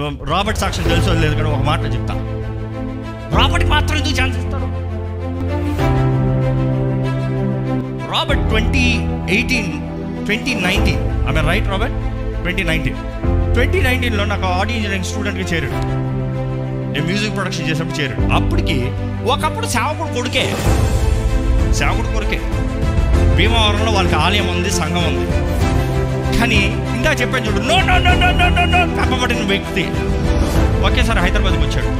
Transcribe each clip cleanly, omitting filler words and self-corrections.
Robert సాక్ష్యం తెలుసో లేదు కానీ ఒక మాట చెప్తా, రాబర్ట్కి మాత్రం ఎందుకు ఛాన్స్ ఇస్తారు? Robert 2019 I mean right Robert 2019లో నాకు ఆడియో ఇంజనీరింగ్ స్టూడెంట్గా చేరాడు. నేను మ్యూజిక్ ప్రొడక్షన్ చేసినప్పుడు చేరాడు. అప్పటికి ఒకప్పుడు సేవకుడు కొడుకే భీమవరంలో వాళ్ళకి ఆలయం ఉంది, సంఘం ఉంది. కానీ ఇంకా చెప్పాను చూడు, no no no no no no no కప్పబడిన వ్యక్తి ఒకేసారి హైదరాబాద్కి వచ్చాడు.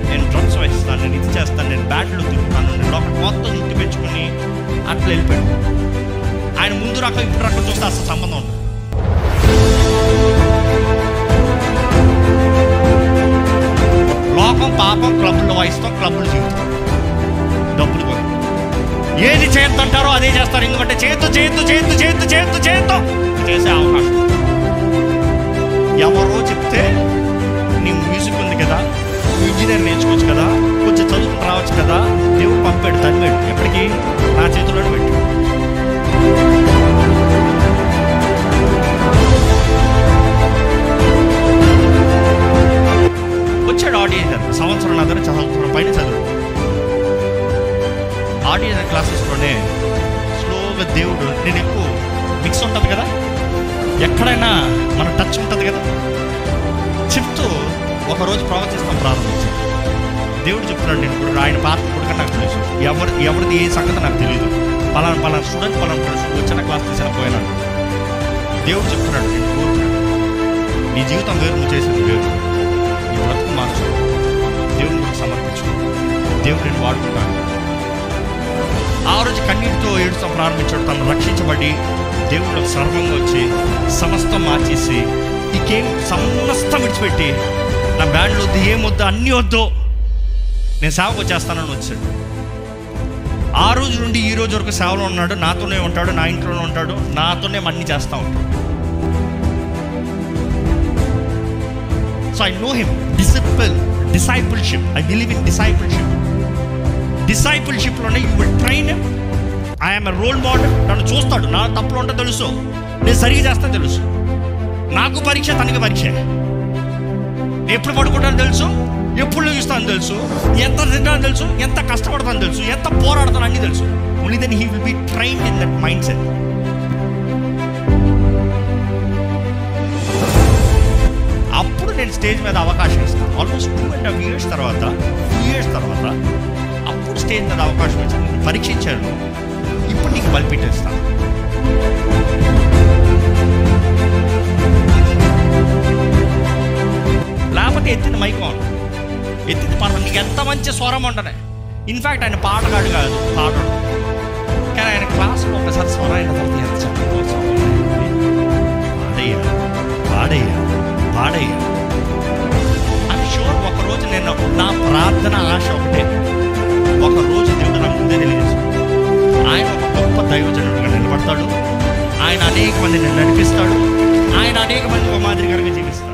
నేను డ్రమ్స్ వేస్తాను, నేను ఇది చేస్తాను, నేను బ్యాండ్లో తిరుగుతాను, నేను లోపల మొత్తం జుట్టు పెంచుకుని అట్లా వెళ్ళిపోయాడు. ఆయన ముందు రకం ఇప్పుడు రకం చూస్తే అసలు సంబంధం ఉంది. లోకం పాపం, క్లబ్బులు వాయిస్తాం, క్లబ్బులు జీవితం, డబ్బులు కొరకు ఏది చేద్దంటారో అదే చేస్తారు. ఎందుకంటే చేస్తూ చేసే అవకాశం. ఎవరో చెప్తే నీ మ్యూజిక్ ఉంది కదా, ఇంజనీర్ నేర్చుకోవచ్చు కదా, కొంచెం చదువుకుని రావచ్చు కదా, దేవుడు పంపాడు, తరిమాడు. ఎప్పటికీ నా చేతిలోనే పెట్టాడు. వచ్చాడు ఆడియో, సంవత్సరం పైన చదువు. ఆడియో క్లాసెస్లోనే స్లోగా దేవుడు, నేను ఎక్కువ మిక్స్ ఉంటుంది కదా, ఎక్కడైనా మన టచ్ ఉంటుంది కదా, చెప్తూ ఒకరోజు ప్రవచిస్తాం ప్రారంభించాను. దేవుడు చెప్తున్నాడు, నేను ఇప్పుడు ఆయన పాత కూడా నాకు తెలుసు, ఎవరిది ఏ సంగతి నాకు తెలియదు, పలానా స్టూడెంట్ వచ్చిన క్లాస్ తీసిన పోయినాడు. దేవుడు చెప్తున్నాడు, నేను కోరుతున్నాడు, నీ జీవితం వేరు, నువ్వు చేసేది వేరు, నీ బ్రతుకు మార్చు, దేవుని కూడా సమర్పించు, దేవుడు నేను వాడుకుంటాను. ఆ రోజు కన్నీటితో ఏడుస్తాం ప్రారంభించాడు. తను రక్షించబడి దేవుడు సర్వంగా వచ్చి సమస్తం మార్చేసి ఇంకేం సమస్తం విడిచిపెట్టి నా బ్యాండ్లు వద్దు, ఏమొద్దు, అన్నీ వద్దు, నేను సేవకు వచ్చేస్తానని వచ్చాడు. ఆ రోజు నుండి ఈ రోజు వరకు సేవలో ఉన్నాడు, నాతోనే ఉంటాడు, నా ఇంట్లోనే ఉంటాడు, నాతోనే అన్నీ చేస్తూ ఉంటాడు. So I know him. Discipleship, I believe in డిసైపుల్షిప్లోనే you will train him. I'm a role model. నన్ను చూస్తాడు, నా తప్పులు ఉంటే తెలుసు, నేను సరిగా చేస్తాను తెలుసు, నాకు పరీక్ష తనకి పరీక్ష, ఎప్పుడు పడుకుంటాను తెలుసు, ఎప్పుడు చూస్తాను తెలుసు, ఎంత తింటాను తెలుసు, ఎంత కష్టపడతాను తెలుసు, ఎంత పోరాడతాను అన్నీ తెలుసు. Only then he will be trained in that mindset. అప్పుడు నేను స్టేజ్ మీద అవకాశం ఇస్తాను. ఆల్మోస్ట్ 2.5 years తర్వాత అప్పుడు స్టేజ్ మీద అవకాశం ఇచ్చాను. పరీక్షించాను, ఇప్పుడు నీకు బలిపెట్టేస్తాను. లేకపోతే ఎత్తింది మైకం, ఎత్తింది పాట, నీకు ఎంత మంచి స్వరం ఉండనే. ఇన్ఫ్యాక్ట్ ఆయన పాటగాడు కాదు, పాడడు. కానీ ఆయన క్లాసులో ఒకసారి స్వరం అయిన తర్వాత ఎంత చక్కగా పాడయ్యా. ఐఎమ్ షూర్ ఒకరోజు నేను, నా ప్రార్థన ఆశ ఒకటే, ఒకరోజు దేవుడు నాకు ముందే తెలియజేస్తాడు, ఆయన ఒక గొప్ప దైవజనుడిగా నిలబడతాడు, ఆయన అనేక మందిని నడిపిస్తాడు, ఆయన అనేక మంది ఒక మాదిరిగా జీవిస్తాడు.